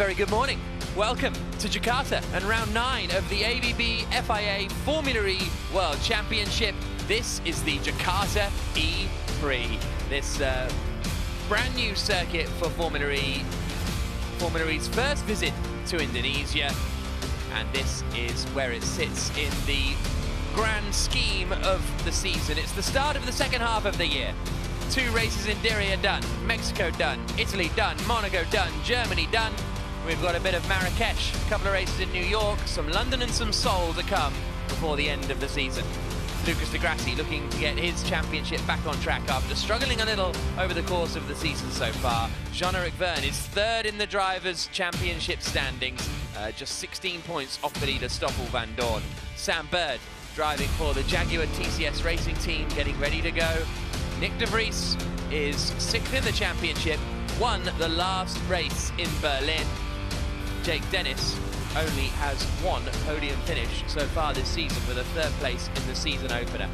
very good morning. Welcome to Jakarta and round 9 of the ABB FIA Formula E World Championship. This is the Jakarta E3. This brand new circuit for Formula E. Formula E's first visit to Indonesia. And this is where it sits in the grand scheme of the season. It's the start of the second half of the year. 2 races in Diriyah done, Mexico done, Italy done, Monaco done, Germany done. We've got a bit of Marrakesh, a couple of races in New York, some London and some Seoul to come before the end of the season. Lucas di Grassi looking to get his championship back on track after struggling a little over the course of the season so far. Jean-Eric Vergne is 3rd in the Drivers' Championship standings, just 16 points off the leader Stoffel Vandoorne. Sam Bird driving for the Jaguar TCS Racing Team, getting ready to go. Nyck de Vries is 6th in the championship, won the last race in Berlin. Jake Dennis only has 1 podium finish so far this season with a 3rd place in the season opener.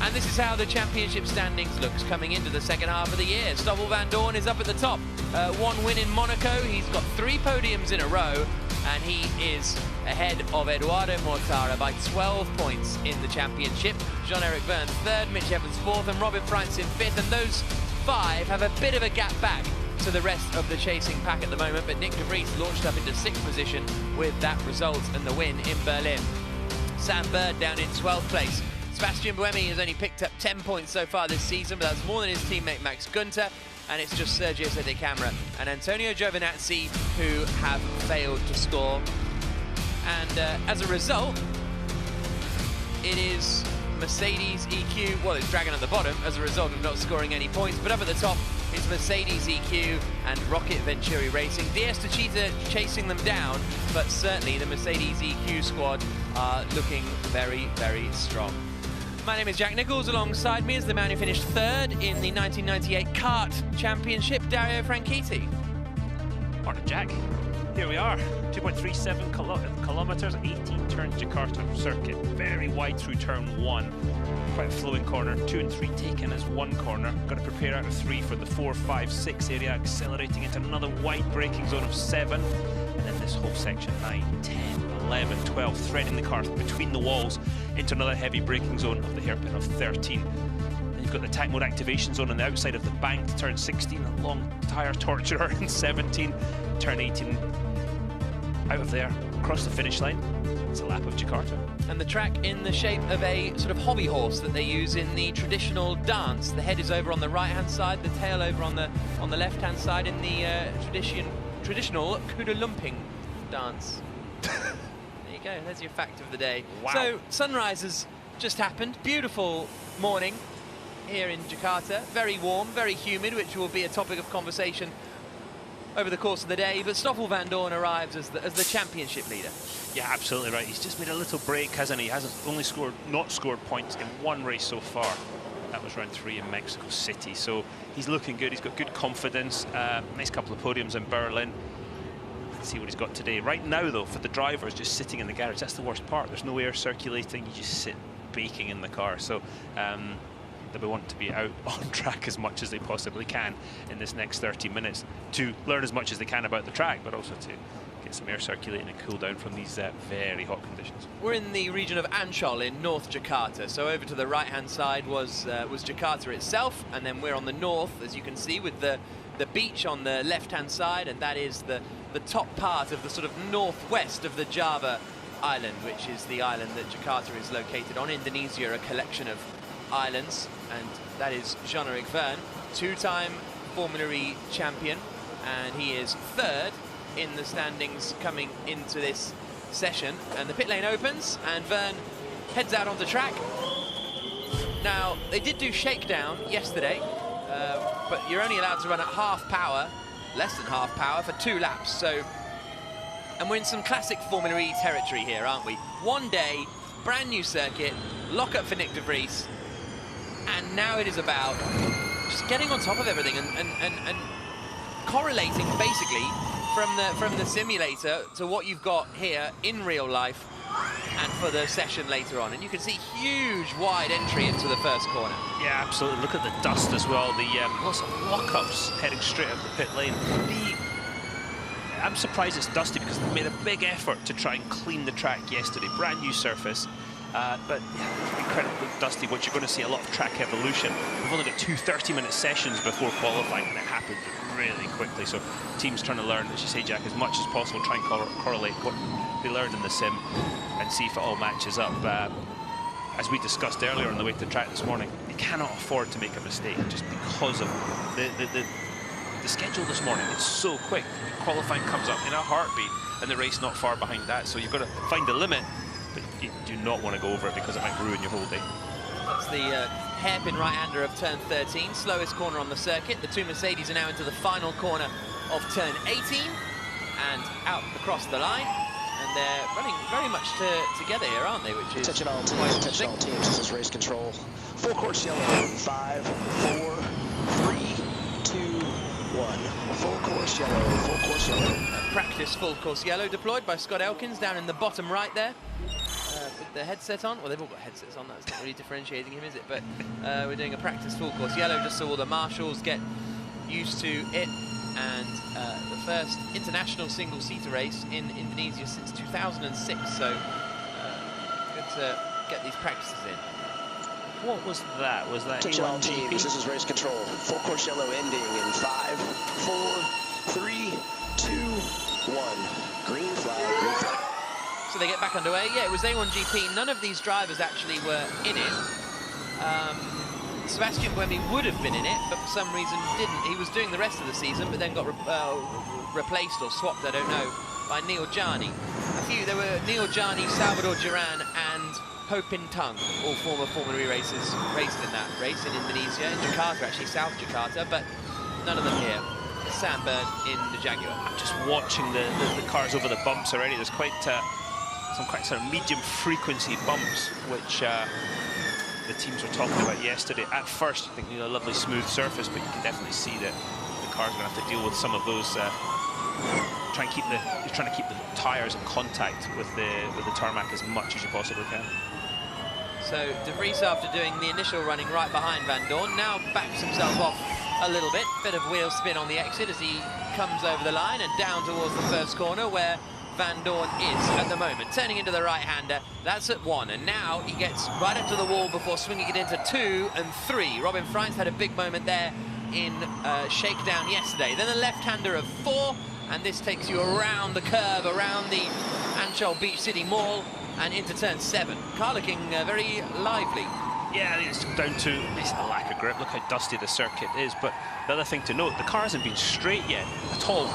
And this is how the championship standings looks coming into the second half of the year. Stoffel Vandoorne is up at the top. 1 win in Monaco, he's got 3 podiums in a row, and he is ahead of Eduardo Mortara by 12 points in the championship. Jean-Eric Vergne 3rd, Mitch Evans 4th, and Robin Freins in 5th, and those 5 have a bit of a gap back to the rest of the chasing pack at the moment, but Nyck de Vries launched up into 6th position with that result and the win in Berlin. Sam Bird down in 12th place. Sebastian Buemi has only picked up 10 points so far this season, but that's more than his teammate Max Günther, and it's just Sergio Sette Camara and Antonio Giovinazzi who have failed to score. And as a result, it is Mercedes EQ, well, it's dragging at the bottom as a result of not scoring any points, but up at the top is Mercedes EQ and Rocket Venturi Racing. DS Techeetah chasing them down, but certainly the Mercedes EQ squad are looking very, very strong. My name is Jack Nicholls. Alongside me is the man who finished 3rd in the 1998 Kart Championship, Dario Franchitti. Morning, Jack. Here we are, 2.37 kilometers, 18 turn Jakarta circuit. Very wide through turn 1. Quite a flowing corner, 2 and 3 taken as 1 corner. Got to prepare out of 3 for the 4, 5, 6 area, accelerating into another wide braking zone of 7. And then this whole section, 9, 10, 11, 12, threading the car between the walls into another heavy braking zone of the hairpin of 13. Then you've got the attack mode activation zone on the outside of the bank to turn 16, a long tyre torturer in 17, turn 18, out of there, across the finish line. It's a lap of Jakarta. And the track in the shape of a sort of hobby horse that they use in the traditional dance. The head is over on the right-hand side, the tail over on the left-hand side in the traditional Kuda Lumping dance. There you go, there's your fact of the day. Wow. So, sunrise has just happened. Beautiful morning here in Jakarta. Very warm, very humid, which will be a topic of conversation over the course of the day, but Stoffel Vandoorne arrives as the championship leader. Yeah, absolutely right. He's just made a little break, hasn't he? He hasn't only not scored points in 1 race so far. That was round 3 in Mexico City. So he's looking good. He's got good confidence. Nice couple of podiums in Berlin. Let's see what he's got today. Right now, though, for the drivers just sitting in the garage, that's the worst part. There's no air circulating. You just sit baking in the car. So they want to be out on track as much as they possibly can in this next 30 minutes to learn as much as they can about the track, but also to get some air circulating and cool down from these very hot conditions. We're in the region of Ancol in North Jakarta, so over to the right-hand side was Jakarta itself, and then we're on the north, as you can see, with the beach on the left-hand side, and that is the top part of the sort of northwest of the Java island, which is the island that Jakarta is located on. Indonesia, a collection of islands, and that is Jean-Eric Vergne, 2-time Formula E champion, and he is 3rd in the standings coming into this session. And the pit lane opens, and Vergne heads out onto track. Now, they did do shakedown yesterday, but you're only allowed to run at half power, less than half power, for 2 laps. So, and we're in some classic Formula E territory here, aren't we? 1 day, brand new circuit, lock up for Nyck de Vries. And now it is about just getting on top of everything and correlating basically from the simulator to what you've got here in real life and for the session later on. And you can see huge wide entry into the first corner. Yeah, absolutely. Look at the dust as well. The lots of lockups heading straight up the pit lane. I'm surprised it's dusty because they made a big effort to try and clean the track yesterday. Brand new surface, but yeah, incredibly dusty, which you're going to see a lot of track evolution. We've only got 2 30-minute sessions before qualifying, and it happened really quickly. So teams trying to learn, as you say, Jack, as much as possible, try and correlate what they learned in the sim and see if it all matches up. As we discussed earlier on the way to the track this morning, you cannot afford to make a mistake just because of the schedule this morning. It's so quick. Qualifying comes up in a heartbeat and the race not far behind that. So you've got to find the limit, but you do not want to go over it because it might ruin your whole day. That's the hairpin right-hander of turn 13, slowest corner on the circuit. The two Mercedes are now into the final corner of turn 18 and out across the line. And they're running very much together here, aren't they? Which is attention all teams, attention all teams. This is race control. Full course yellow. 5, 4, 3, 2, 1. Full course yellow. Full course yellow. Practice full course yellow deployed by Scott Elkins down in the bottom right there, with the headset on. Well, they've all got headsets on. That's not really differentiating him, is it? But we're doing a practice full course yellow just so all the marshals get used to it. And the first international single-seater race in Indonesia since 2006, so good to get these practices in. What was that? Was that Attention all A1GP? teams, this is race control. Full course yellow ending in 5, 4, 3, 2, 1. Green flag, green flag. So they get back underway. Yeah, it was A1GP. None of these drivers actually were in it. Sebastian Buemi would have been in it, but for some reason didn't. He was doing the rest of the season, but then got replaced or swapped, I don't know, by Neil Jani. There were Neil Jani, Salvador Duran, and Ho Pin Tung, all former Formula E racers, raced in that race in Indonesia, in Jakarta actually, South Jakarta, but none of them here. Sam Byrne in the Jaguar. I'm just watching the cars over the bumps already. There's quite some quite sort of medium frequency bumps, which the teams were talking about yesterday. At first, you think, you know, a lovely smooth surface, but you can definitely see that the cars are going to have to deal with some of those. You're trying to keep the tyres in contact with the tarmac as much as you possibly can. So De Vries, after doing the initial running right behind Van Dorn, now backs himself off a little bit. Bit of wheel spin on the exit as he comes over the line and down towards the first corner where Van Dorn is at the moment, turning into the right-hander. That's at 1, and now he gets right up to the wall before swinging it into 2 and 3. Robin Freins had a big moment there in shakedown yesterday. Then a left-hander of 4, and this takes you around the curve, around the Ancol Beach City Mall, and into turn 7. Car looking very lively. Yeah, I think it's down to the lack of grip. Look how dusty the circuit is. But the other thing to note, the car hasn't been straight yet at all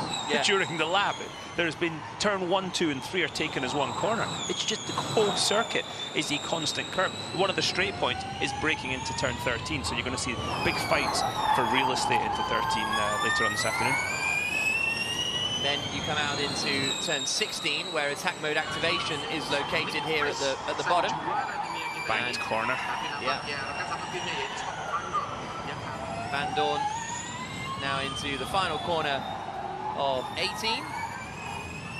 during the lap. There's been turn 1, 2, and 3 are taken as one corner. It's just the whole circuit is a constant curve. One of the straight points is breaking into turn 13, so you're going to see big fights for real estate into 13 later on this afternoon. Then you come out into turn 16, where attack mode activation is located here at the bottom. Banked corner. Yeah. Van Dorn now into the final corner of 18,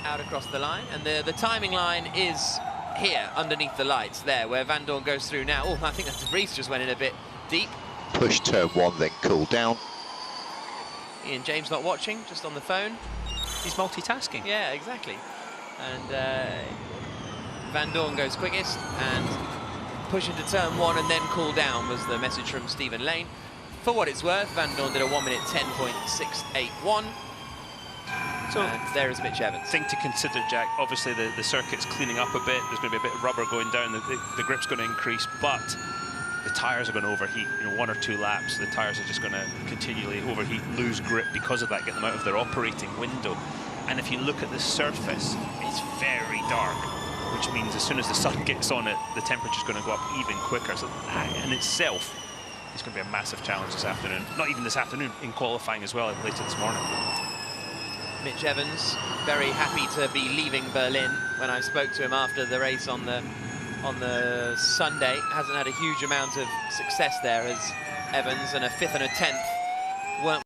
out across the line, and the timing line is here underneath the lights there, where Van Dorn goes through now. Oh, I think that De Vries just went in a bit deep. Push turn 1, then cool down. Ian James not watching, just on the phone. He's multitasking. Yeah, exactly. And Van Dorn goes quickest, and push into turn 1 and then cool down was the message from Stephen Lane. For what it's worth, Van Dorn did a 1 minute 10.681. So there is Mitch Evans. Thing to consider, Jack, obviously the circuit's cleaning up a bit. There's going to be a bit of rubber going down. The grip's going to increase, but the tyres are going to overheat. You know, 1 or 2 laps, the tyres are just going to continually overheat, lose grip because of that, get them out of their operating window. And if you look at the surface, it's very dark, which means as soon as the sun gets on it, the temperature's going to go up even quicker. So that in itself is going to be a massive challenge this afternoon. Not even this afternoon, in qualifying as well later this morning. Mitch Evans, very happy to be leaving Berlin. When I spoke to him after the race on the Sunday, hasn't had a huge amount of success there as Evans, and a 5th and a 10th weren't